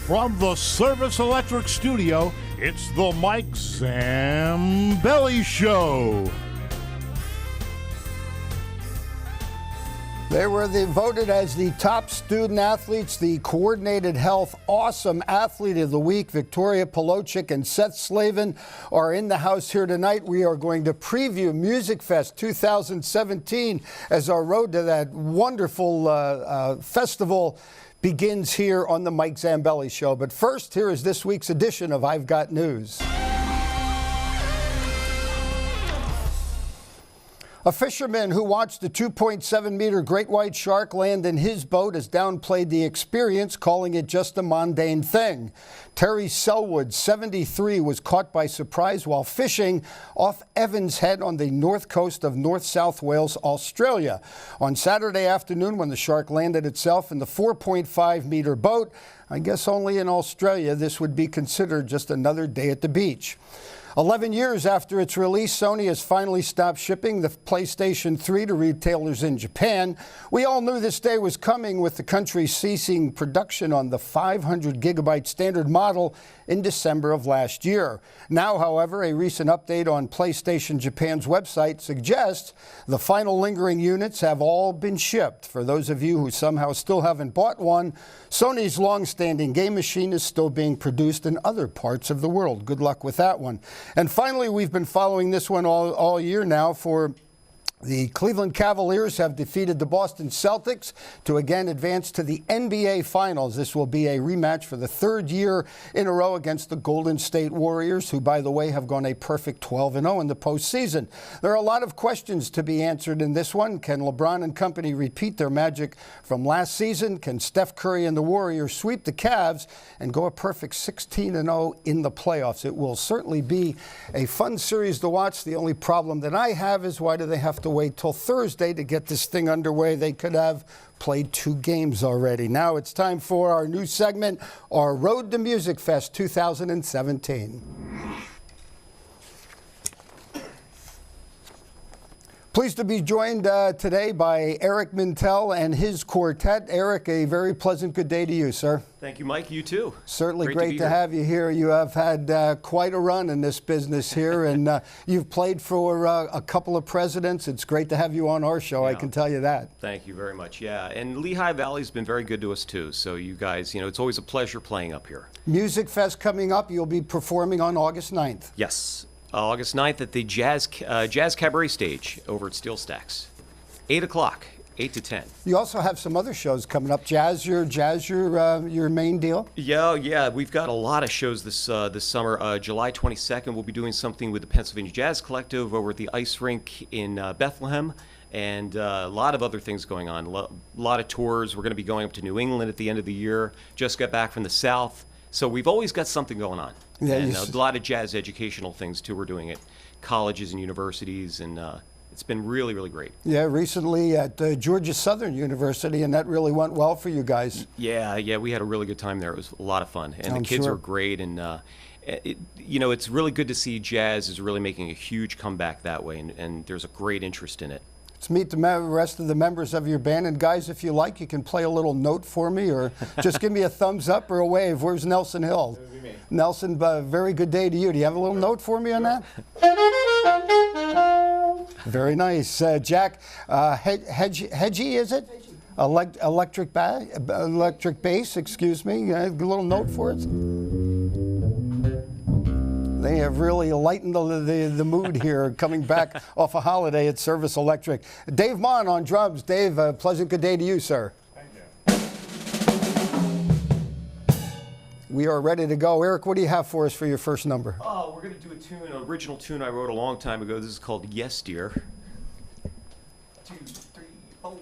From the Service Electric Studio, it's the Mike Zambelli Show. They were voted as the top student athletes, the Coordinated Health Awesome Athlete of the Week. Victoria Polochik and Seth Slavin are in the house here tonight. We are going to preview Music Fest 2017 as our road to that wonderful festival begins here on the Mike Zambelli Show. But first, here is this week's edition of I've Got News. A fisherman who watched a 2.7-meter great white shark land in his boat has downplayed the experience, calling it just a mundane thing. Terry Selwood, 73, was caught by surprise while fishing off Evans Head on the north coast of North South Wales, Australia. On Saturday afternoon, when the shark landed itself in the 4.5-meter boat, I guess only in Australia this would be considered just another day at the beach. 11 years after its release, Sony has finally stopped shipping the PlayStation 3 to retailers in Japan. We all knew this day was coming, with the country ceasing production on the 500-gigabyte standard model in December of last year. Now, however, a recent update on PlayStation Japan's website suggests the final lingering units have all been shipped. For those of you who somehow still haven't bought one, Sony's long-standing game machine is still being produced in other parts of the world. Good luck with that one. And finally, we've been following this one all year now. For the Cleveland Cavaliers have defeated the Boston Celtics to again advance to the NBA Finals. This will be a rematch for the third year in a row against the Golden State Warriors, who, by the way, have gone a perfect 12-0 in the postseason. There are a lot of questions to be answered in this one. Can LeBron and company repeat their magic from last season? Can Steph Curry and the Warriors sweep the Cavs and go a perfect 16-0 in the playoffs? It will certainly be a fun series to watch. The only problem that I have is, why do they have to wait till Thursday to get this thing underway? They could have played 2 games already. Now it's time for our new segment, our Road to Music Fest 2017. Pleased to be joined today by Eric Mintel and his quartet. Eric, a very pleasant good day to you, sir. Thank you, Mike. You too. Certainly great to have you here. You have had quite a run in this business here, and you've played for a couple of presidents. It's great to have you on our show, yeah. I can tell you that. Thank you very much. Yeah, and Lehigh Valley's been very good to us too. So you guys, it's always a pleasure playing up here. Music Fest coming up. You'll be performing on August 9th. Yes. August 9th at the Jazz Cabaret stage over at Steel Stacks. 8 o'clock, 8 to 10. You also have some other shows coming up. Jazz your main deal? Yeah. We've got a lot of shows this summer. July 22nd, we'll be doing something with the Pennsylvania Jazz Collective over at the Ice Rink in Bethlehem. And a lot of other things going on. A lot of tours. We're going to be going up to New England at the end of the year. Just got back from the South. So we've always got something going on. Yeah, and a lot of jazz educational things, too, we're doing at colleges and universities, and it's been really, really great. Yeah, recently at Georgia Southern University, and that really went well for you guys. Yeah, we had a really good time there. It was a lot of fun, and the kids were great, and it's really good to see jazz is really making a huge comeback that way, and there's a great interest in it. Let's meet the rest of the members of your band. And guys, if you like, you can play a little note for me, or just give me a thumbs up or a wave. Where's Nelson Hill? That would be me. Nelson, very good day to you. Do you have a little note for me on that? Very nice. Jack, Hedgie, is it? Electric bass, excuse me. A little note for it. They have really lightened the mood here, coming back off a holiday at Service Electric. Dave Mon on drums. Dave, a pleasant good day to you, sir. Thank you. We are ready to go. Eric, what do you have for us for your first number? Oh, we're going to do an original tune I wrote a long time ago. This is called Yes, Dear. 2, 3, 4.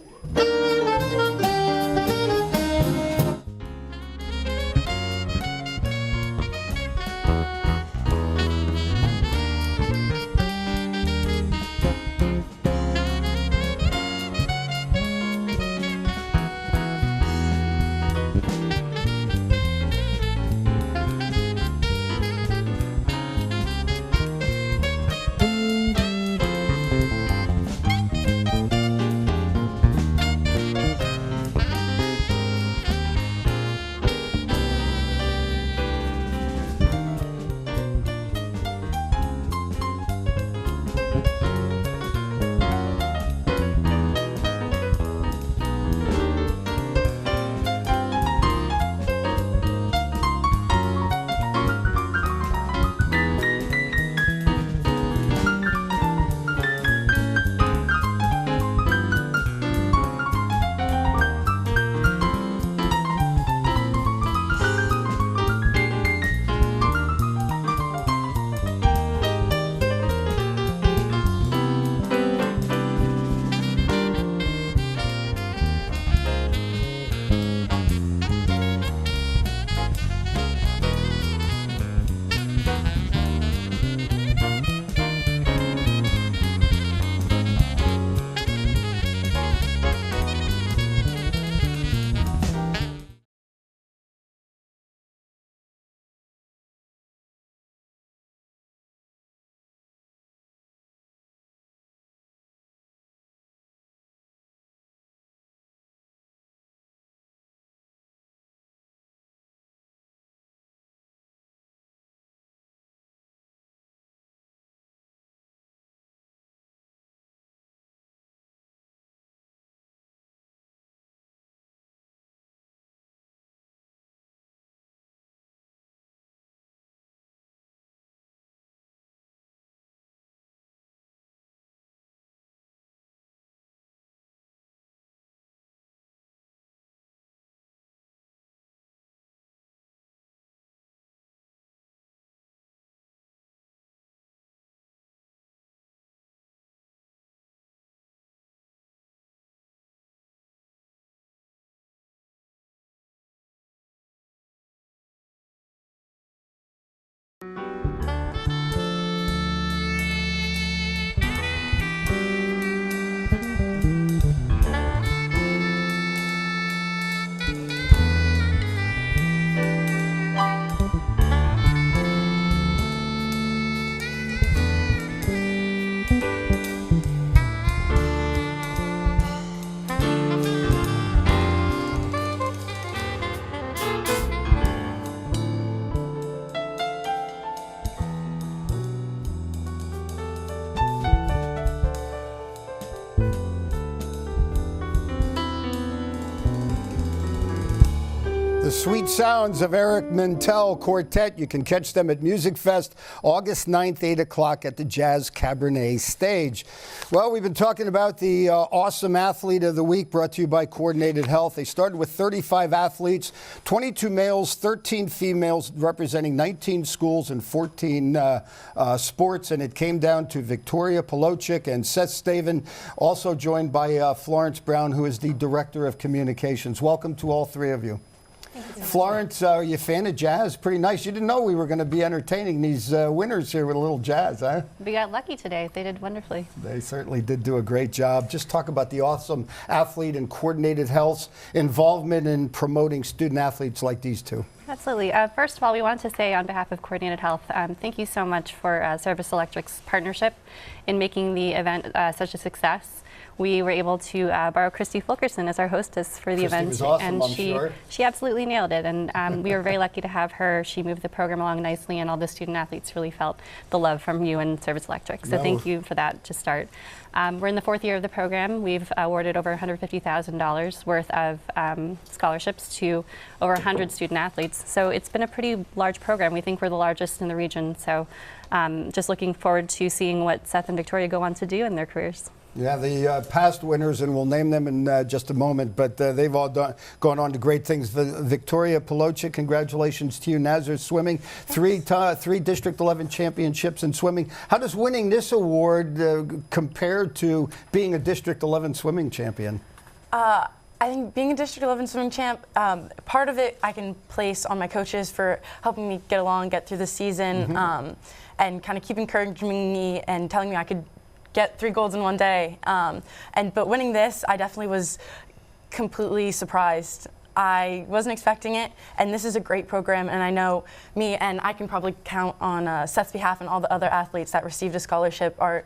sweet sounds of Eric Mintel Quartet. You can catch them at Music Fest August 9th, 8 o'clock at the Jazz Cabernet stage. Well, we've been talking about the Awesome Athlete of the Week brought to you by Coordinated Health. They started with 35 athletes, 22 males, 13 females, representing 19 schools and 14 sports, and it came down to Victoria Polochik and Seth Staven, also joined by Florence Brown, who is the Director of Communications. Welcome to all three of you. Florence, are you a fan of jazz? Pretty nice. You didn't know we were going to be entertaining these winners here with a little jazz, huh? We got lucky today. They did wonderfully. They certainly did do a great job. Just talk about the Awesome Athlete and Coordinated Health's involvement in promoting student athletes like these two. Absolutely. First of all, we want to say on behalf of Coordinated Health, thank you so much for Service Electric's partnership in making the event such a success. We were able to borrow Christy Fulkerson as our hostess for the event, was awesome, and sure. she absolutely nailed it. And we were very lucky to have her. She moved the program along nicely, and all the student athletes really felt the love from you and Service Electric. So thank you for that to start. We're in the 4th year of the program. We've awarded over $150,000 worth of scholarships to over 100 student athletes. So it's been a pretty large program. We think we're the largest in the region. So just looking forward to seeing what Seth and Victoria go on to do in their careers. Yeah, the past winners, and we'll name them in just a moment, but they've all gone on to great things. Victoria Polochik, congratulations to you. Nazareth Swimming, three District 11 championships in swimming. How does winning this award compare to being a District 11 swimming champion? I think being a District 11 swimming champ, part of it I can place on my coaches for helping me get along, get through the season, and kind of keep encouraging me and telling me I could get 3 golds in one day. But winning this, I definitely was completely surprised. I wasn't expecting it, and this is a great program, and I know me, and I can probably count on Seth's behalf, and all the other athletes that received a scholarship are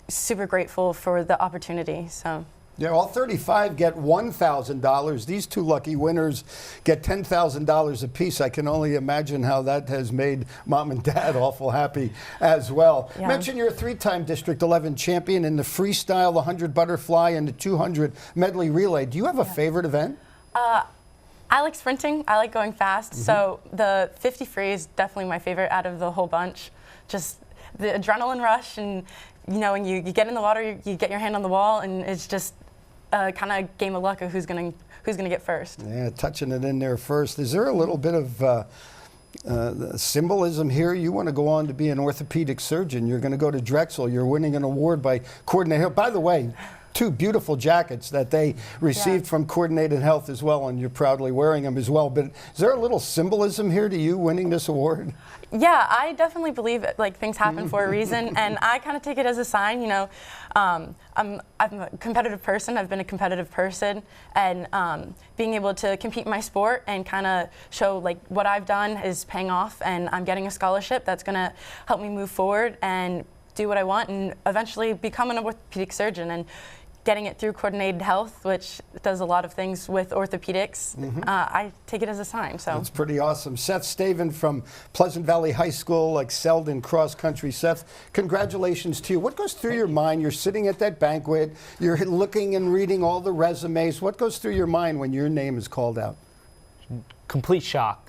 super grateful for the opportunity. So. Yeah, all 35 get $1,000. These two lucky winners get $10,000 apiece. I can only imagine how that has made Mom and Dad awful happy as well. Yeah. Mention you're a 3-time District 11 champion in the freestyle, the 100 butterfly, and the 200 medley relay. Do you have a favorite event? I like sprinting. I like going fast. So the 50 free is definitely my favorite out of the whole bunch. Just the adrenaline rush, and you know, when you get in the water, you get your hand on the wall, and it's just kind of game of luck of who's gonna get first. Yeah, touching it in there first. Is there a little bit of symbolism here? You want to go on to be an orthopedic surgeon. You're going to go to Drexel. You're winning an award by Coordinated Health. By the way, 2 beautiful jackets that they received from Coordinated Health as well, and you're proudly wearing them as well. But is there a little symbolism here to you winning this award? Yeah, I definitely believe like things happen for a reason, and I kind of take it as a sign. You know, I'm a competitive person. I've been a competitive person, and being able to compete in my sport and kind of show like what I've done is paying off, and I'm getting a scholarship that's going to help me move forward and do what I want, and eventually become an orthopedic surgeon. And getting it through Coordinated Health, which does a lot of things with orthopedics, I take it as a sign. So that's pretty awesome. Seth Staven from Pleasant Valley High School excelled in cross country. Seth, congratulations to you. What goes through your mind? You're sitting at that banquet, you're looking and reading all the resumes. What goes through your mind when your name is called out? Complete shock.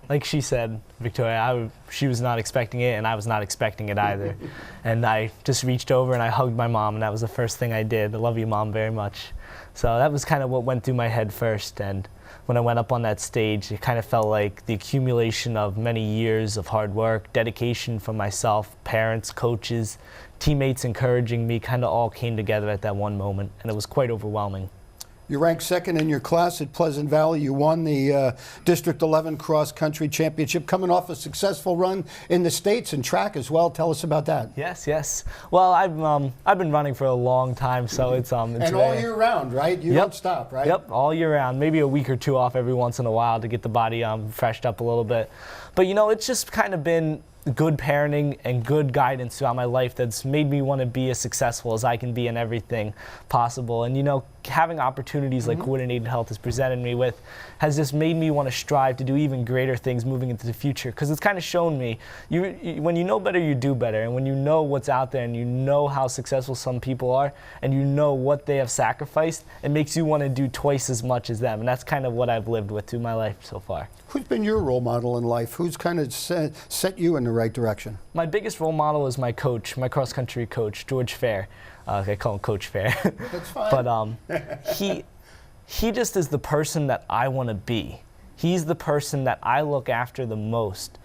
Like she said, Victoria, she was not expecting it, and I was not expecting it either. And I just reached over and I hugged my mom, and that was the first thing I did. I love you, Mom, very much. So that was kind of what went through my head first. And when I went up on that stage, it kind of felt like the accumulation of many years of hard work, dedication from myself, parents, coaches, teammates encouraging me, kind of all came together at that one moment, and it was quite overwhelming. You ranked 2nd in your class at Pleasant Valley. You won the District 11 Cross Country Championship, coming off a successful run in the States and track as well. Tell us about that. Yes. Well, I've been running for a long time, so it's and all year round, right? You don't stop, right? Yep, all year round. Maybe a week or 2 off every once in a while to get the body freshed up a little bit. But you know, it's just kind of been good parenting and good guidance throughout my life that's made me want to be as successful as I can be in everything possible. And, you know, having opportunities like Coordinated Health has presented me with has just made me want to strive to do even greater things moving into the future, because it's kind of shown me when you know better, you do better. And when you know what's out there and you know how successful some people are and you know what they have sacrificed, it makes you want to do twice as much as them. And that's kind of what I've lived with through my life so far. Who's been your role model in life? Who's kind of set you in the right direction? My biggest role model is my coach, my cross-country coach, George Fair. I call him Coach Fair. That's fine. But he just is the person that I want to be. He's the person that I look after the most,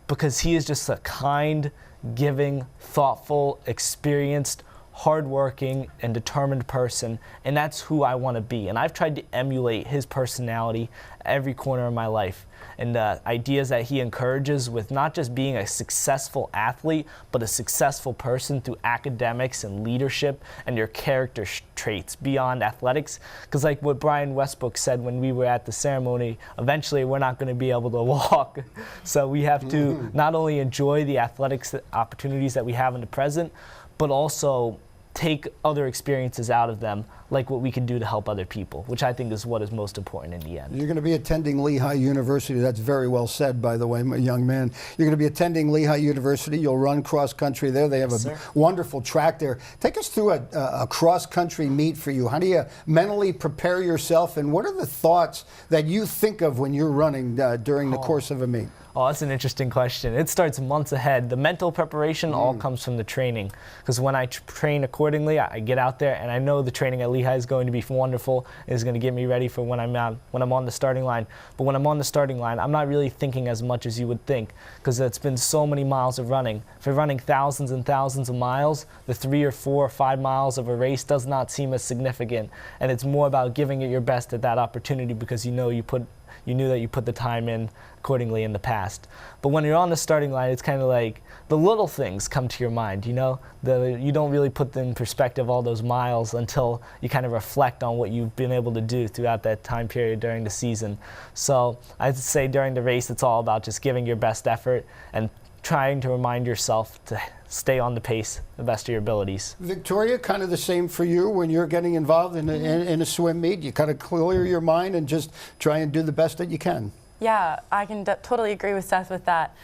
because he is just a kind, giving, thoughtful, experienced, hardworking, and determined person, and that's who I want to be. And I've tried to emulate his personality every corner of my life, and ideas that he encourages with not just being a successful athlete, but a successful person through academics and leadership and your character traits beyond athletics. Because like what Brian Westbrook said when we were at the ceremony, eventually we're not going to be able to walk. So we have to not only enjoy the athletics opportunities that we have in the present, but also take other experiences out of them, like what we can do to help other people, which I think is what is most important in the end. You're going to be attending Lehigh University. That's very well said, by the way, my young man. You're going to be attending Lehigh University. You'll run cross country there. They have a wonderful track there. Take us through a cross country meet for you. How do you mentally prepare yourself, and what are the thoughts that you think of when you're running during the course of a meet? Oh, that's an interesting question. It starts months ahead. The mental preparation all comes from the training, because when I train accordingly, I get out there and I know the training at Lehigh is going to be wonderful. It's going to get me ready for when I'm on the starting line. But when I'm on the starting line, I'm not really thinking as much as you would think, because it's been so many miles of running. If you're running thousands and thousands of miles, the 3 or 4 or 5 miles of a race does not seem as significant, and it's more about giving it your best at that opportunity, because you knew that you put the time in accordingly in the past. But when you're on the starting line, it's kind of like the little things come to your mind, you know? You don't really put in perspective all those miles until you kind of reflect on what you've been able to do throughout that time period during the season. So I'd say during the race, it's all about just giving your best effort and trying to remind yourself to stay on the pace the best of your abilities. Victoria, kind of the same for you when you're getting involved in a swim meet? You kind of clear your mind and just try and do the best that you can. Yeah, I can totally agree with Seth with that.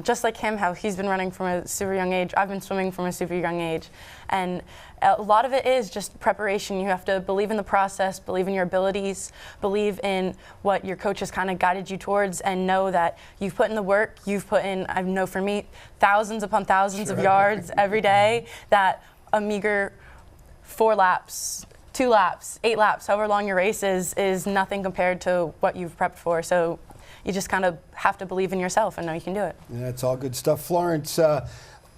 Just like him, how he's been running from a super young age, I've been swimming from a super young age. And a lot of it is just preparation. You have to believe in the process, believe in your abilities, believe in what your coach has kind of guided you towards, and know that you've put in the work, you've put in, I know for me, thousands upon thousands of yards every day, that a meager 4 laps, 2 laps, 8 laps, however long your race is nothing compared to what you've prepped for. So you just kind of have to believe in yourself and know you can do it. Yeah, it's all good stuff. Florence,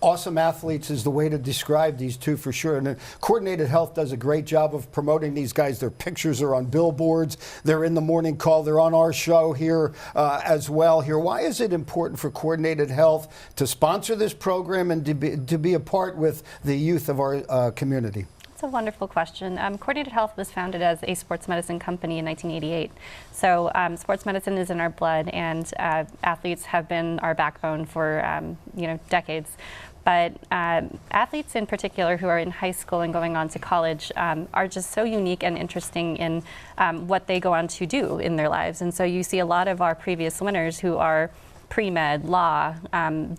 awesome athletes is the way to describe these two for sure. And Coordinated Health does a great job of promoting these guys. Their pictures are on billboards. They're in the morning call. They're on our show here as well. Here, why is it important for Coordinated Health to sponsor this program and to be a part with the youth of our community? That's a wonderful question. Coordinated Health was founded as a sports medicine company in 1988. So sports medicine is in our blood, and athletes have been our backbone for decades. But athletes in particular who are in high school and going on to college are just so unique and interesting in what they go on to do in their lives. And so you see a lot of our previous winners who are pre-med, law,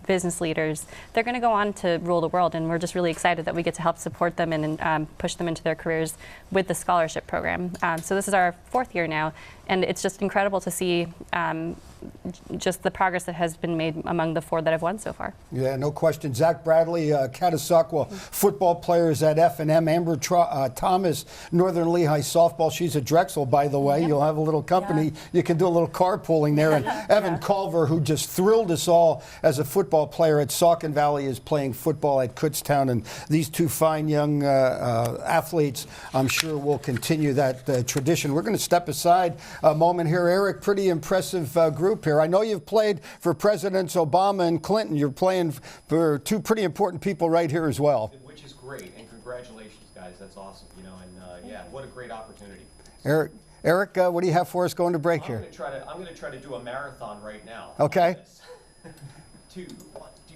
business leaders, they're going to go on to rule the world, and we're just really excited that we get to help support them and push them into their careers with the scholarship program. So this is our 4th year now, and it's just incredible to see just the progress that has been made among the 4 that have won so far. Yeah, no question. Zach Bradley, Catasauqua football players at F&M. Amber Thomas, Northern Lehigh softball. She's at Drexel, by the way. Yep. You'll have a little company. Yeah. You can do a little carpooling there. And Evan Culver, who just thrilled us all as a football player at Saucon Valley, is playing football at Kutztown. And these 2 fine young athletes, I'm sure, will continue that tradition. We're going to step aside a moment here. Eric, pretty impressive group here. I know you've played for Presidents Obama and Clinton. You're playing for 2 pretty important people right here as well. Which is great, and congratulations, guys. That's awesome. And yeah, what a great opportunity. Eric, what do you have for us going to break here? I'm going to try to do a marathon right now. Okay. 2, 1, 2.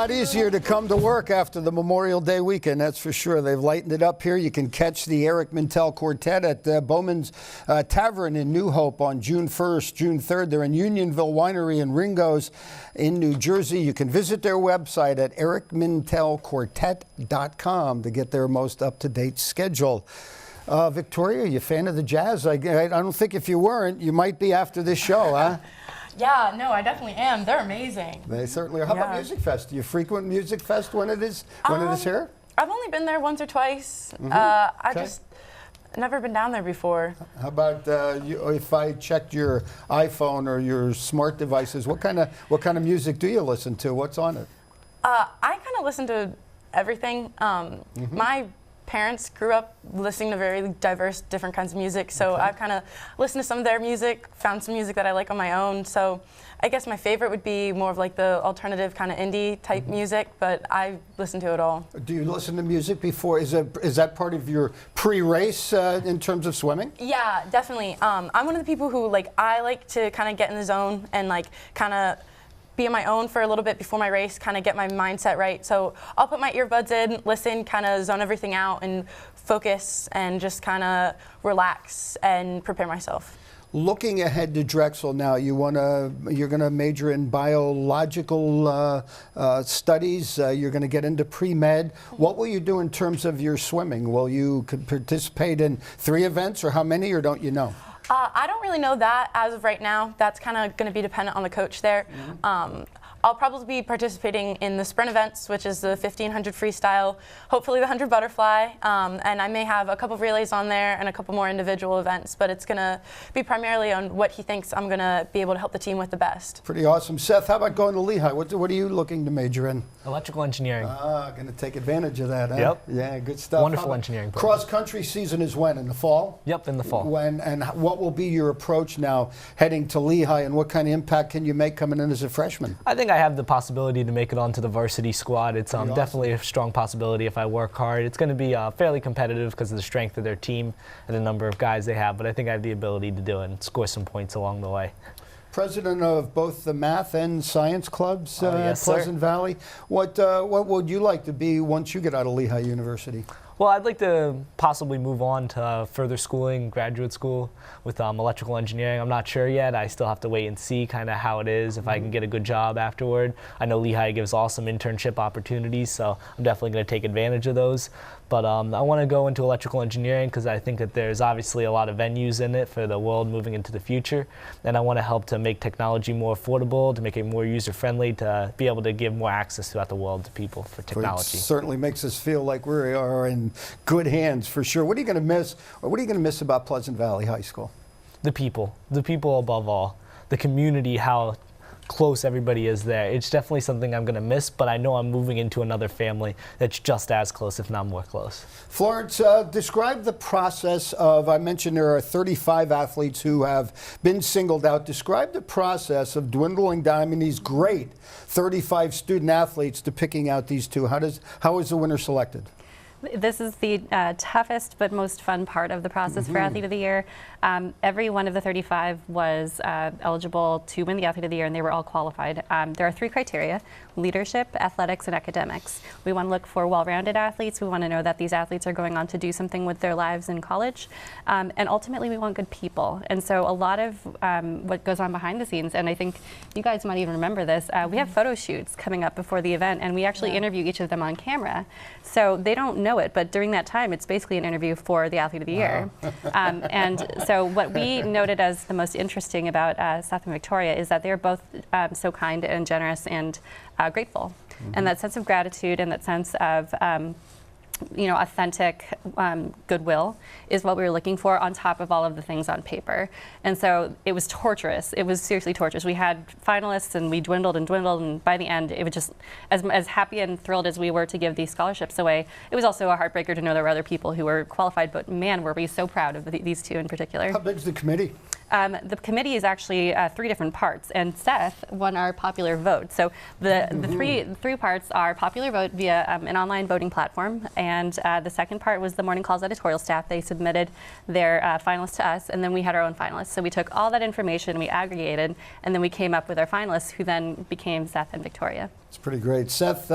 Lot easier to come to work after the Memorial Day weekend, that's for sure. They've lightened it up here. You can catch the Eric Mintel Quartet at Bowman's Tavern in New Hope on June 1st, June 3rd. They're in Unionville Winery and Ringo's in New Jersey. You can visit their website at ericmintelquartet.com to get their most up-to-date schedule. Victoria, are you a fan of the Jazz? I don't think if you weren't, you might be after this show, huh? Yeah, no, I definitely am. They're amazing. They certainly are. How about Music Fest? Do you frequent Music Fest when it is here? I've only been there once or twice. I just never been down there before. How about if I checked your iPhone or your smart devices, what kind of music do you listen to? What's on it? I kind of listen to everything. My parents grew up listening to very diverse, different kinds of music, so I've kind of listened to some of their music, found some music that I like on my own. So I guess my favorite would be more of like the alternative kind of indie type music, but I listen to it all. Do you listen to music before? Is that part of your pre-race in terms of swimming? Yeah, definitely. I'm one of the people who I like to kind of get in the zone and kind of be on my own for a little bit before my race, kind of get my mindset right. So I'll put my earbuds in, listen, kind of zone everything out and focus and just kind of relax and prepare myself. Looking ahead to Drexel now, you're going to major in biological studies. You're going to get into pre-med. What will you do in terms of your swimming? Will you participate in 3 events, or how many, or don't you know? I don't really know that as of right now. That's kind of going to be dependent on the coach there. I'll probably be participating in the sprint events, which is the 1500 freestyle, hopefully the 100 butterfly, and I may have a couple of relays on there and a couple more individual events, but it's going to be primarily on what he thinks I'm going to be able to help the team with the best. Pretty awesome. Seth, how about going to Lehigh? What are you looking to major in? Electrical engineering. Going to take advantage of that, huh? Yep. Yeah, good stuff. Wonderful engineering program. Cross-country season is when? In the fall? Yep, in the fall. When, and what will be your approach now heading to Lehigh, and what kind of impact can you make coming in as a freshman? I think I have the possibility to make it onto the varsity squad. It's definitely a strong possibility if I work hard. It's going to be fairly competitive because of the strength of their team and the number of guys they have, but I think I have the ability to do it and score some points along the way. President of both the math and science clubs yes, at Pleasant Valley. What would you like to be once you get out of Lehigh University? Well, I'd like to possibly move on to further schooling, graduate school with electrical engineering. I'm not sure yet. I still have to wait and see kind of how it is, if I can get a good job afterward. I know Lehigh gives awesome internship opportunities, so I'm definitely going to take advantage of those. But I want to go into electrical engineering because I think that there's obviously a lot of venues in it for the world moving into the future. And I want to help to make technology more affordable, to make it more user-friendly, to be able to give more access throughout the world to people for technology. It certainly makes us feel like we are in good hands for sure. What are you going to miss? Or what are you going to miss about Pleasant Valley High School? The people above all. The community, how close everybody is there. It's definitely something I'm going to miss, but I know I'm moving into another family that's just as close, if not more close. Florence, describe the process of, I mentioned there are 35 athletes who have been singled out. Describe the process of dwindling down, I mean, these great 35 student athletes to picking out these two. How is the winner selected? This is the toughest but most fun part of the process for Athlete of the Year. Every one of the 35 was eligible to win the Athlete of the Year, and they were all qualified. There are 3 criteria: leadership, athletics, and academics. We want to look for well-rounded athletes. We want to know that these athletes are going on to do something with their lives in college. And ultimately, we want good people. And so a lot of what goes on behind the scenes, and I think you guys might even remember this, we have photo shoots coming up before the event, and we actually interview each of them on camera. So they don't know it, but during that time, it's basically an interview for the Athlete of the Year. And so what we noted as the most interesting about Seth and Victoria is that they're both so kind and generous and grateful. And that sense of gratitude and that sense of authentic goodwill is what we were looking for on top of all of the things on paper. And so it was torturous. It was seriously torturous. We had finalists and we dwindled, and by the end, it was just, as happy and thrilled as we were to give these scholarships away, it was also a heartbreaker to know there were other people who were qualified, but man, were we so proud of these two in particular. How big is the committee? The committee is actually 3 different parts, and Seth won our popular vote. So the three parts are popular vote via an online voting platform, and the second part was the Morning Calls editorial staff. They submitted their finalists to us, and then we had our own finalists. So we took all that information, we aggregated, and then we came up with our finalists, who then became Seth and Victoria. It's pretty great. Seth,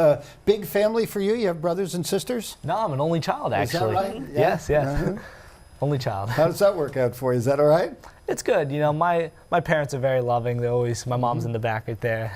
big family for you? You have brothers and sisters? No, I'm an only child, actually. Is that right? Yeah. Yes. Only child. How does that work out for you? Is that all right? It's good. You know, my parents are very loving. They're always, my mom's in the back right there.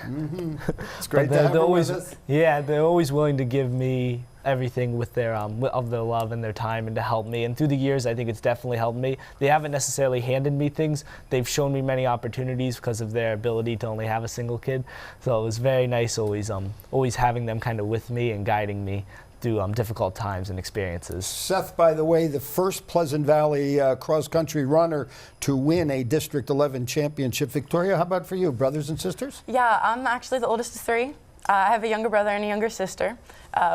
It's great to have her with us. Yeah, they're always willing to give me everything with their of their love and their time and to help me. And through the years, I think it's definitely helped me. They haven't necessarily handed me things. They've shown me many opportunities because of their ability to only have a single kid. So it was very nice always having them kind of with me and guiding me through difficult times and experiences. Seth, by the way, the first Pleasant Valley cross-country runner to win a District 11 championship. Victoria, how about for you? Brothers and sisters? Yeah, I'm actually the oldest of 3. I have a younger brother and a younger sister.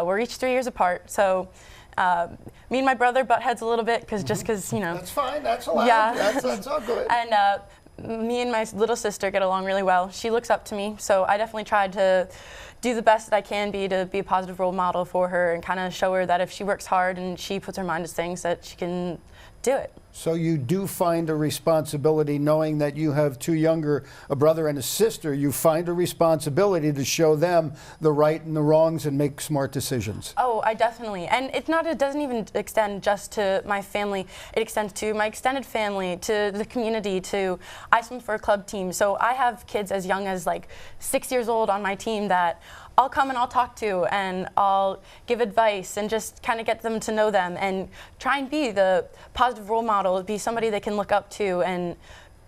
We're each 3 years apart, so me and my brother butt heads a little bit, just because, you know. That's fine, that's allowed. Yeah. That's all good. And me and my little sister get along really well. She looks up to me, so I definitely tried to do the best that I can be to be a positive role model for her and kind of show her that if she works hard and she puts her mind to things, that she can do it. So you do find a responsibility, knowing that you have 2 younger, a brother and a sister, you find a responsibility to show them the right and the wrongs and make smart decisions. Oh, I definitely. And it doesn't even extend just to my family. It extends to my extended family, to the community, to I swim for a club team. So I have kids as young as like 6 years old on my team that I'll come and I'll talk to, and I'll give advice and just kind of get them to know them and try and be the positive role model, be somebody they can look up to and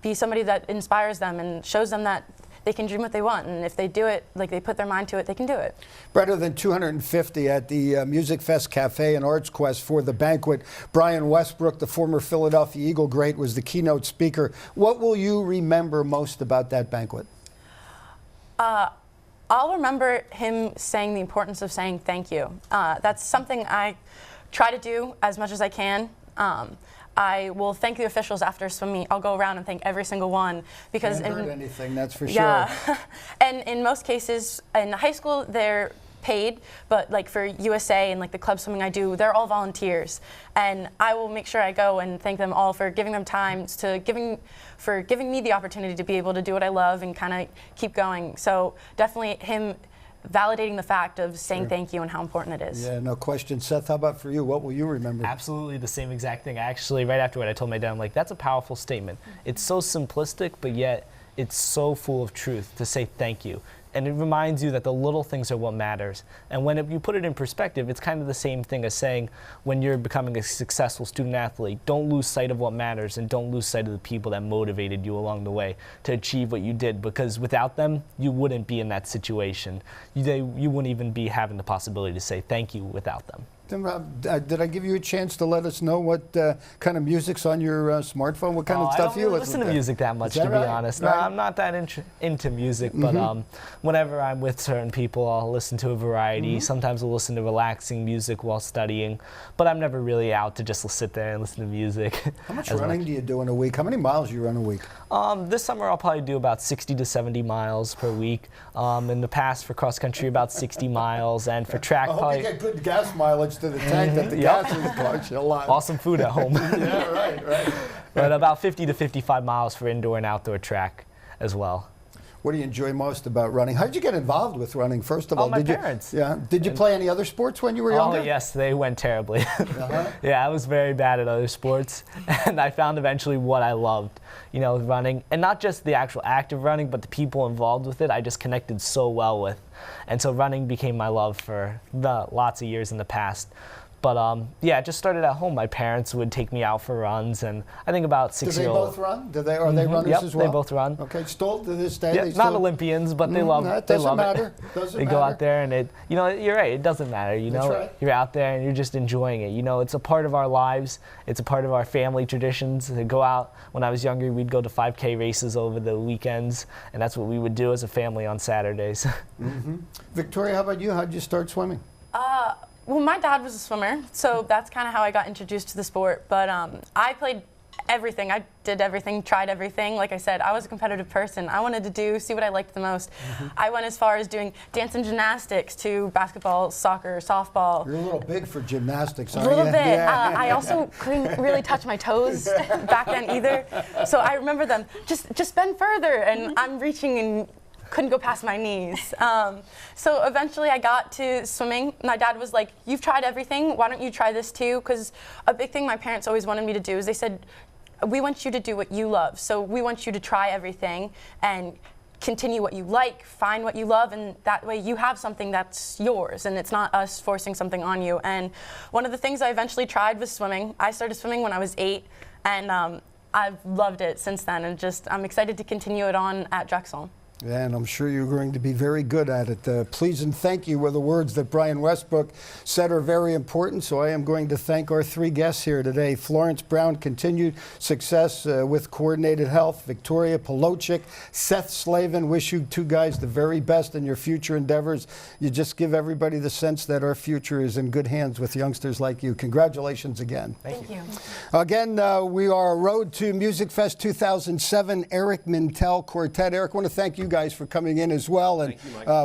be somebody that inspires them and shows them that they can dream what they want. And if they do it, like they put their mind to it, they can do it. Better than 250 at the Music Fest Cafe and Arts Quest for the banquet. Brian Westbrook, the former Philadelphia Eagle great, was the keynote speaker. What will you remember most about that banquet? I'll remember him saying the importance of saying thank you. That's something I try to do as much as I can. I will thank the officials after swim meet. I'll go around and thank every single one because Can't hurt anything, that's for yeah. sure. And in most cases, in high school, they're paid, but like for USA and like the club swimming I do, they're all volunteers. And I will make sure I go and thank them all for giving them time, for giving me the opportunity to be able to do what I love and kind of keep going. So definitely him validating the fact of saying thank you and how important it is. Yeah, no question. Seth, how about for you? What will you remember? Absolutely the same exact thing. Actually, right afterward, I told my dad, I'm like, that's a powerful statement. It's so simplistic, but yet it's so full of truth to say thank you. And it reminds you that the little things are what matters. And when you put it in perspective, it's kind of the same thing as saying when you're becoming a successful student athlete, don't lose sight of what matters and don't lose sight of the people that motivated you along the way to achieve what you did, because without them, you wouldn't be in that situation. You wouldn't even be having the possibility to say thank you without them. Did I give you a chance to let us know what kind of music's on your smartphone? What kind of stuff I you don't listen to music that much, to be honest. Right. No, I'm not that into music, but whenever I'm with certain people, I'll listen to a variety. Sometimes I'll listen to relaxing music while studying, but I'm never really out to just sit there and listen to music. How much running do you do in a week? How many miles do you run a week? This summer I'll probably do about 60 to 70 miles per week. In the past for cross country about 60 miles, and for track I hope probably you get good gas mileage to the tank that the gas is cost you a lot. awesome food at home. Yeah, right. But about 50 to 55 miles for indoor and outdoor track as well. What do you enjoy most about running? How did you get involved with running, first of all? My parents. Did you play any other sports when you were younger? Oh, yes, they went terribly. Yeah, I was very bad at other sports, and I found eventually what I loved, running. And not just the actual act of running, but the people involved with it, I just connected so well with. And so running became my love for lots of years in the past. But yeah, it just started at home. My parents would take me out for runs, and I think about 6 years old. Do they both run? Are they runners yep, as well? They both run. Okay, still to this day? Yeah, they not Olympians, but they love it. Doesn't matter. They go out there, and you're right, it doesn't matter. That's right. You're out there, and you're just enjoying it. It's a part of our lives. It's a part of our family traditions. To go out, when I was younger, we'd go to 5K races over the weekends, and that's what we would do as a family on Saturdays. Victoria, how about you? How did you start swimming? Well, my dad was a swimmer, so that's kind of how I got introduced to the sport. But I played everything. I did everything, tried everything. Like I said, I was a competitive person. I wanted to see what I liked the most. I went as far as doing dance and gymnastics to basketball, soccer, softball. You're a little big for gymnastics, aren't you? A little bit. Yeah. I also couldn't really touch my toes back then either. So I remember them, just bend further, and I'm reaching and couldn't go past my knees. So eventually I got to swimming. My dad was like, you've tried everything, why don't you try this too? Because a big thing my parents always wanted me to do is they said, we want you to do what you love. So we want you to try everything and continue what you like, find what you love, and that way you have something that's yours and it's not us forcing something on you. And one of the things I eventually tried was swimming. I started swimming when I was 8, and I've loved it since then, and I'm excited to continue it on at Drexel. Yeah, and I'm sure you're going to be very good at it. Please and thank you were the words that Brian Westbrook said are very important. So I am going to thank our 3 guests here today. Florence Brown, continued success with coordinated health. Victoria Polochik, Seth Slavin, wish you 2 guys the very best in your future endeavors. You just give everybody the sense that our future is in good hands with youngsters like you. Congratulations again. Thank you. Again, we are Road to Music Fest 2007, Eric Mintel Quartet. Eric, I want to thank you guys for coming in as well, and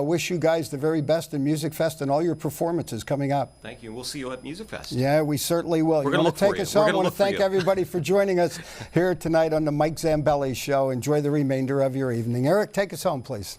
wish you guys the very best in Music Fest and all your performances coming up. Thank you. We'll see you at Music Fest. Yeah, we certainly will. We're You want to take us home? I want to thank everybody for joining us here tonight on the Mike Zambelli Show. Enjoy the remainder of your evening. Eric, take us home, please.